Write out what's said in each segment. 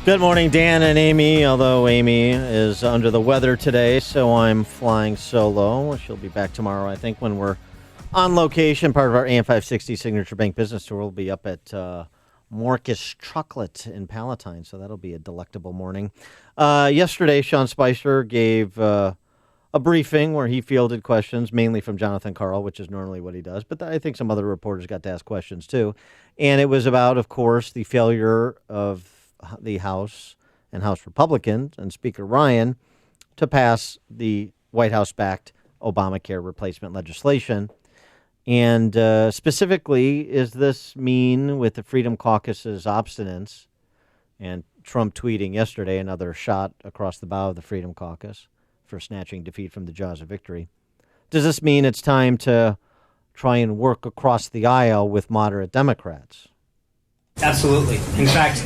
Good morning, Dan and Amy, although Amy is under the weather today, so I'm flying solo. She'll be back tomorrow, I think, when we're on location. Part of our AM 560 Signature Bank Business Tour will be up at Morcus Chocolate in Palatine, so that'll be a delectable morning. Yesterday, Sean Spicer gave a briefing where he fielded questions, mainly from Jonathan Karl, which is normally what he does, but I think some other reporters got to ask questions too. And it was about, of course, the failure of the House and House Republicans and Speaker Ryan to pass the White House-backed Obamacare replacement legislation. And specifically, is this mean with the Freedom Caucus's obstinance and Trump tweeting yesterday another shot across the bow of the Freedom Caucus for snatching defeat from the jaws of victory? Does this mean it's time to try and work across the aisle with moderate Democrats? Absolutely. In fact,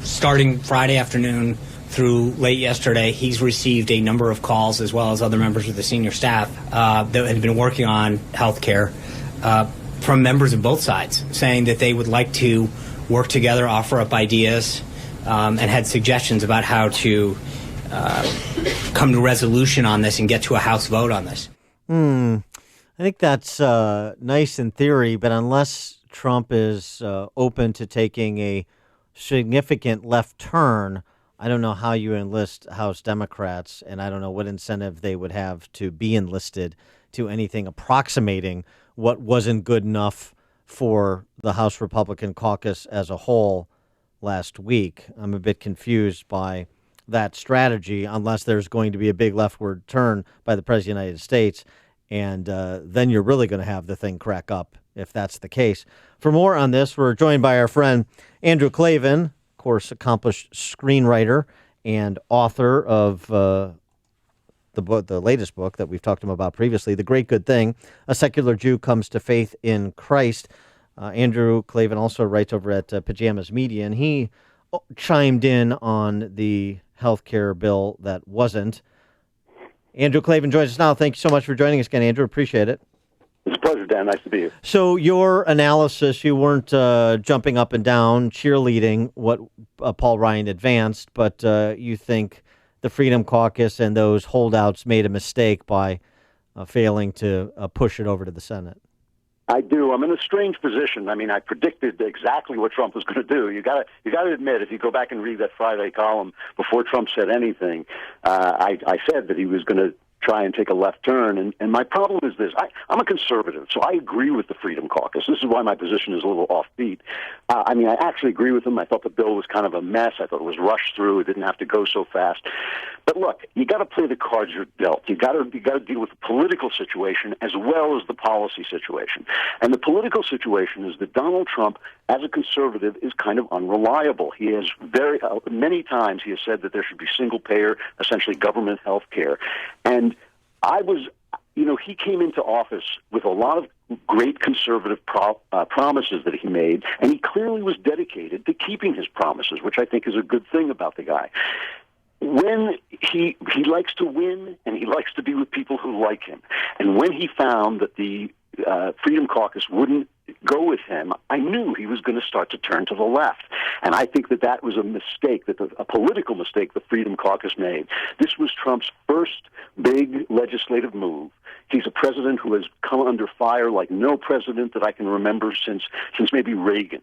starting Friday afternoon through late yesterday, he's received a number of calls, as well as other members of the senior staff that had been working on health care from members of both sides, saying that they would like to work together, offer up ideas, and had suggestions about how to come to resolution on this and get to a House vote on this. I think that's nice in theory, but unless Trump is open to taking a significant left turn, I don't know how you enlist House Democrats, and I don't know what incentive they would have to be enlisted to anything approximating what wasn't good enough for the House Republican caucus as a whole last week. I'm a bit confused by that strategy, unless there's going to be a big leftward turn by the President of the United States, and then you're really going to have the thing crack up if that's the case. For more on this, we're joined by our friend Andrew Klavan, of course, accomplished screenwriter and author of the latest book that we've talked to him about previously, The Great Good Thing, A Secular Jew Comes to Faith in Christ. Andrew Klavan also writes over at Pajamas Media, and he chimed in on the health care bill that wasn't. Andrew Klavan joins us now. Thank you so much for joining us again, Andrew. Appreciate it. It's a pleasure, Dan. Nice to be here. So your analysis, you weren't jumping up and down, cheerleading what Paul Ryan advanced, but you think the Freedom Caucus and those holdouts made a mistake by failing to push it over to the Senate. I do. I'm in a strange position. I mean, I predicted exactly what Trump was going to do. You got to admit, if you go back and read that Friday column before Trump said anything, I said that he was going to try and take a left turn. And my problem is this. I'm a conservative, so I agree with the Freedom Caucus. This is why my position is a little offbeat. I mean, I actually agree with them. I thought the bill was kind of a mess. I thought it was rushed through. It didn't have to go so fast. But look, you got to play the cards you're dealt. You got to deal with the political situation as well as the policy situation. And the political situation is that Donald Trump, as a conservative, is kind of unreliable. He has many times he has said that there should be single payer, essentially government health care. And he came into office with a lot of great conservative promises that he made, and he clearly was dedicated to keeping his promises, which I think is a good thing about the guy. When he likes to win, and he likes to be with people who like him. And when he found that the Freedom Caucus wouldn't go with him, I knew he was going to start to turn to the left. And I think that was a mistake, a political mistake the Freedom Caucus made. This was Trump's first big legislative move. He's a president who has come under fire like no president that I can remember since maybe Reagan.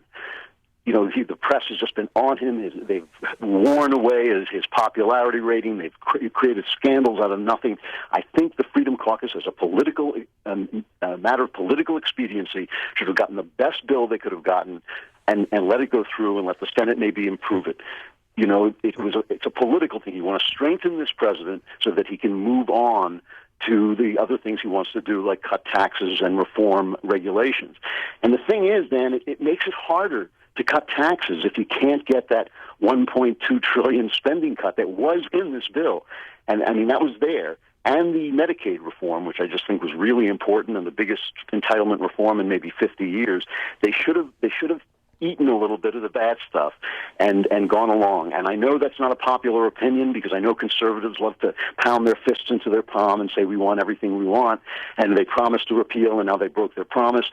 You know, the press has just been on him. They've worn away his popularity rating. They've created scandals out of nothing. I think the Freedom Caucus, as a matter of political expediency, should have gotten the best bill they could have gotten and let it go through and let the Senate maybe improve it. You know, it's a political thing. You want to strengthen this president so that he can move on to the other things he wants to do, like cut taxes and reform regulations. And the thing is, Dan, it makes it harder to cut taxes if you can't get that $1.2 trillion spending cut that was in this bill. And I mean, that was there. And the Medicaid reform, which I just think was really important and the biggest entitlement reform in maybe 50 years, they should have eaten a little bit of the bad stuff and gone along. And I know that's not a popular opinion because I know conservatives love to pound their fists into their palm and say we want everything we want, and they promised to repeal and now they broke their promise.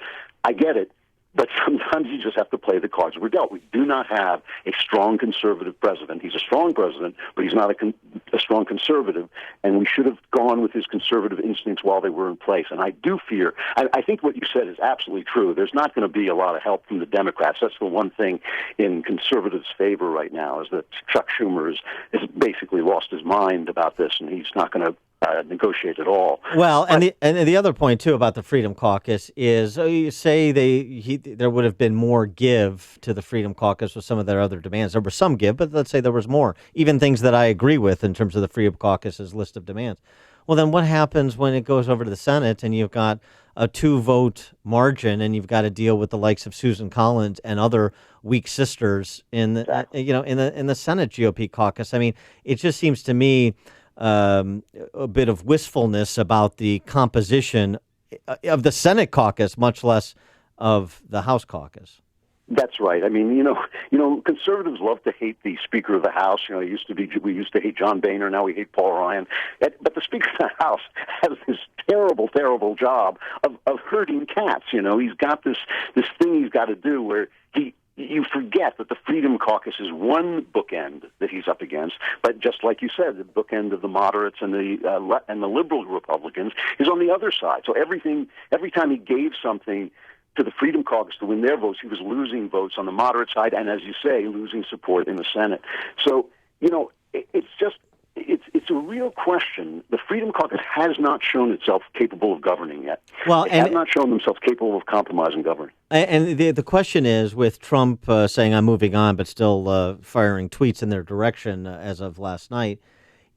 I get it. But sometimes you just have to play the cards we're dealt. We do not have a strong conservative president. He's a strong president, but he's not a strong conservative, and we should have gone with his conservative instincts while they were in place. And I do fear, I think what you said is absolutely true. There's not going to be a lot of help from the Democrats. That's the one thing in conservatives' favor right now, is that Chuck Schumer has basically lost his mind about this, and he's not going to negotiate at all. Well, and the other point too about the Freedom Caucus is, you say there would have been more give to the Freedom Caucus with some of their other demands. There was some give, but let's say there was more, even things that I agree with in terms of the Freedom Caucus's list of demands. Well, then what happens when it goes over to the Senate and you've got a 2-vote margin and you've got to deal with the likes of Susan Collins and other weak sisters in the in the Senate GOP caucus? I mean, it just seems to me a bit of wistfulness about the composition of the Senate caucus, much less of the House caucus. That's right. I mean, conservatives love to hate the Speaker of the House. We used to hate John Boehner. Now we hate Paul Ryan. But the Speaker of the House has this terrible, terrible job of herding cats. He's got this thing he's got to do where you forget that the Freedom Caucus is one bookend that he's up against, but just like you said, the bookend of the moderates and the liberal Republicans is on the other side. So every time he gave something to the Freedom Caucus to win their votes, he was losing votes on the moderate side, and as you say, losing support in the Senate. So it's a real question. The Freedom Caucus has not shown itself capable of governing yet. Well, it has not shown themselves capable of compromising governing. And the question is, with Trump saying I'm moving on, but still firing tweets in their direction as of last night,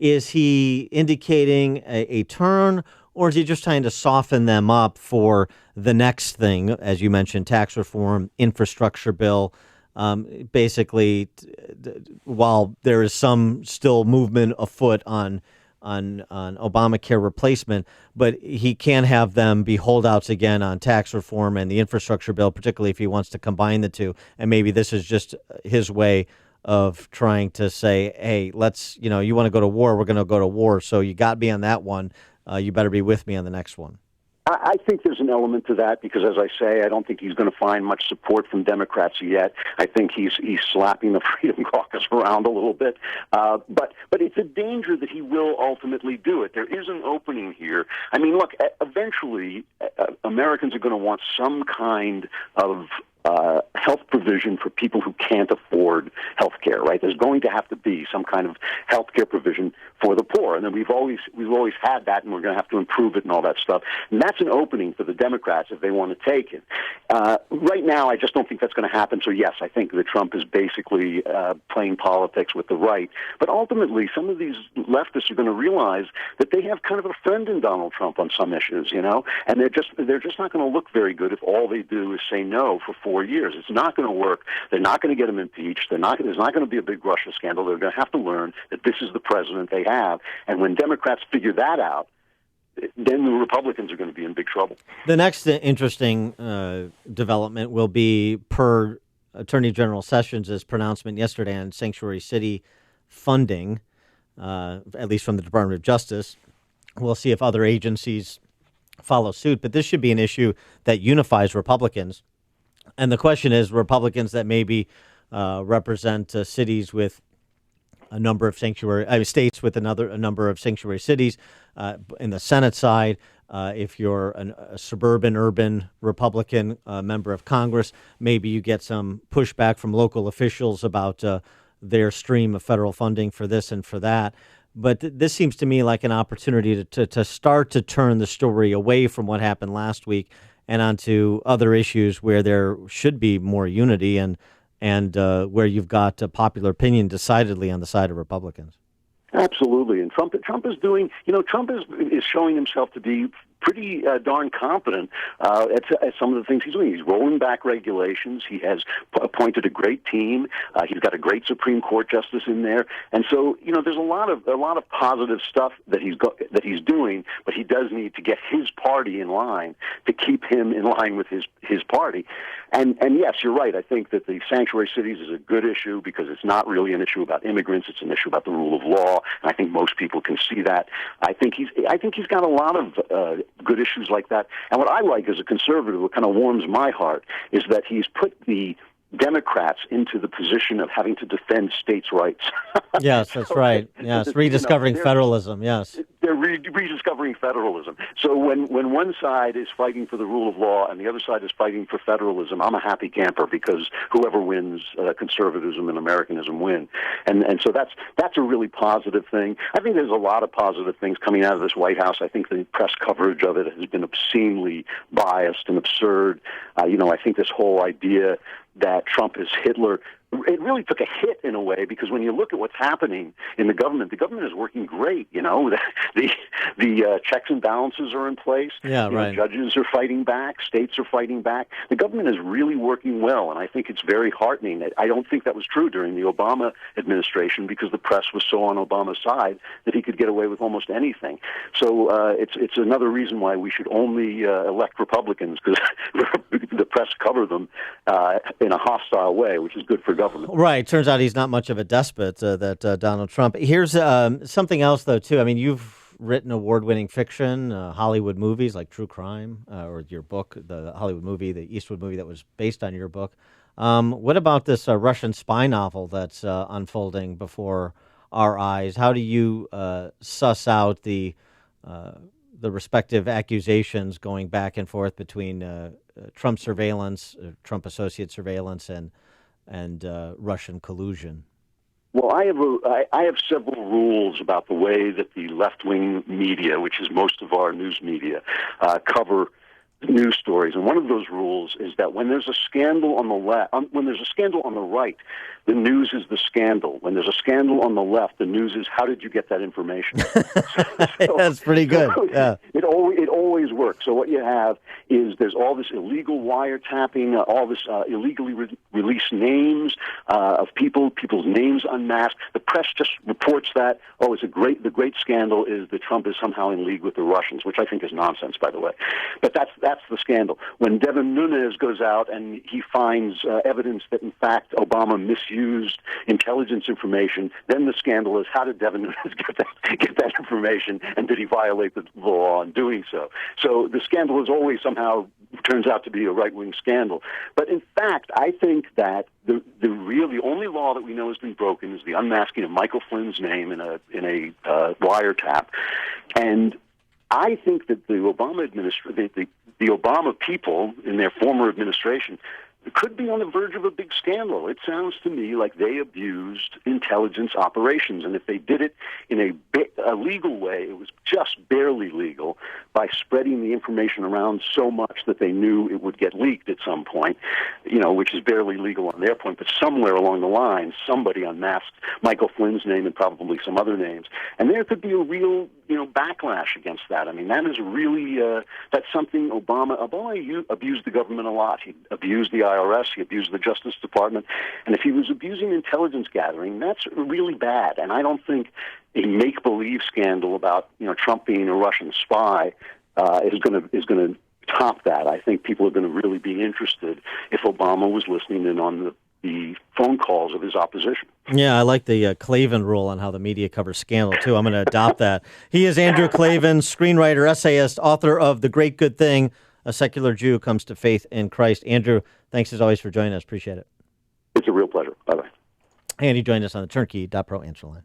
is he indicating a turn, or is he just trying to soften them up for the next thing, as you mentioned, tax reform, infrastructure bill? Basically, while there is some still movement afoot on Obamacare replacement, but he can't have them be holdouts again on tax reform and the infrastructure bill, particularly if he wants to combine the two. And maybe this is just his way of trying to say, hey, you want to go to war, we're going to go to war. So you got me on that one. You better be with me on the next one. I think there's an element to that because, as I say, I don't think he's going to find much support from Democrats yet. I think he's slapping the Freedom Caucus around a little bit. But it's a danger that he will ultimately do it. There is an opening here. I mean, look, eventually Americans are going to want some kind of health provision for people who can't afford health care, right? There's going to have to be some kind of health care provision for the poor. And then we've always had that, and we're going to have to improve it and all that stuff. And that's an opening for the Democrats if they want to take it. Right now, I just don't think that's going to happen. So, yes, I think that Trump is basically playing politics with the right. But ultimately, some of these leftists are going to realize that they have kind of a friend in Donald Trump on some issues, and they're just not going to look very good if all they do is say no for 4 years. It's not going to work. They're not going to get him impeached. There's not going to be a big Russia scandal. They're going to have to learn that this is the president they have. And when Democrats figure that out, then the Republicans are going to be in big trouble. The next interesting development will be per Attorney General Sessions' pronouncement yesterday on sanctuary city funding, at least from the Department of Justice. We'll see if other agencies follow suit, but this should be an issue that unifies Republicans. And the question is, Republicans that maybe represent cities with a number of states with a number of sanctuary cities in the Senate side. If you're a suburban, urban Republican member of Congress, maybe you get some pushback from local officials about their stream of federal funding for this and for that. But this seems to me like an opportunity to start to turn the story away from what happened last week and onto other issues where there should be more unity and where you've got popular opinion decidedly on the side of Republicans. Absolutely, and Trump is doing. Trump is showing himself to be pretty darn competent at some of the things he's doing. He's rolling back regulations. He has appointed a great team. He's got a great Supreme Court justice in there, and so there's a lot of positive stuff that he's doing. But he does need to get his party in line to keep him in line with his party. And yes, you're right. I think that the sanctuary cities is a good issue because it's not really an issue about immigrants. It's an issue about the rule of law, and I think most people can see that. I think he's got a lot of good issues like that. And what I like as a conservative, what kind of warms my heart, is that he's put the Democrats into the position of having to defend states' rights. Yes, that's right. Yes, rediscovering federalism. Yes. They're rediscovering federalism. So when one side is fighting for the rule of law and the other side is fighting for federalism, I'm a happy camper because whoever wins, conservatism and Americanism win. And so that's a really positive thing. I think there's a lot of positive things coming out of this White House. I think the press coverage of it has been obscenely biased and absurd. I think this whole idea that Trump is Hitler, it really took a hit in a way, because when you look at what's happening in the government is working great. The checks and balances are in place. Yeah, right. Judges are fighting back. States are fighting back. The government is really working well, and I think it's very heartening. I don't think that was true during the Obama administration, because the press was so on Obama's side that he could get away with almost anything. So it's another reason why we should only elect Republicans, because the press cover them in a hostile way, which is good for government. Right. Turns out he's not much of a despot, that Donald Trump. Here's something else, though, too. I mean, you've written award-winning fiction, Hollywood movies like True Crime, or your book, the Hollywood movie, the Eastwood movie that was based on your book. What about this Russian spy novel that's unfolding before our eyes? How do you suss out the respective accusations going back and forth between Trump surveillance, Trump associate surveillance, and Russian collusion? Well, I have several rules about the way that the left-wing media, which is most of our news media, cover news stories. And one of those rules is that when there's a scandal on the left, when there's a scandal on the right, the news is the scandal. When there's a scandal on the left, the news is how did you get that information? That's pretty good. Yeah. It always works. So what you have is there's all this illegal wiretapping, all this illegally released names of people's names unmasked. The press just reports that, the great scandal is that Trump is somehow in league with the Russians, which I think is nonsense, by the way. But that's the scandal. When Devin Nunes goes out and he finds evidence that, in fact, Obama misused intelligence information, then the scandal is how did Devin Nunes get that information, and did he violate the law in doing so? So the scandal is always somehow turns out to be a right-wing scandal. But in fact, I think that the only law that we know has been broken is the unmasking of Michael Flynn's name in a wiretap, and I think that the Obama people in their former administration could be on the verge of a big scandal. It sounds to me like they abused intelligence operations, and if they did it in a legal way, it was just barely legal by spreading the information around so much that they knew it would get leaked at some point, which is barely legal on their point, but somewhere along the line, somebody unmasked Michael Flynn's name and probably some other names, and there could be a real backlash against that. I mean, that is really, that's something Obama abused the government a lot. He abused the IRS, he abused the Justice Department, and if he was abusing intelligence gathering, that's really bad. And I don't think a make-believe scandal about, Trump being a Russian spy is going to top that. I think people are going to really be interested if Obama was listening in on the phone calls of his opposition. Yeah, I like the Klavan rule on how the media covers scandal, too. I'm going to adopt that. He is Andrew Klavan, screenwriter, essayist, author of The Great Good Thing, A Secular Jew Comes to Faith in Christ. Andrew, thanks as always for joining us. Appreciate it. It's a real pleasure. Bye-bye. And he joined us on the turnkey.pro answer line.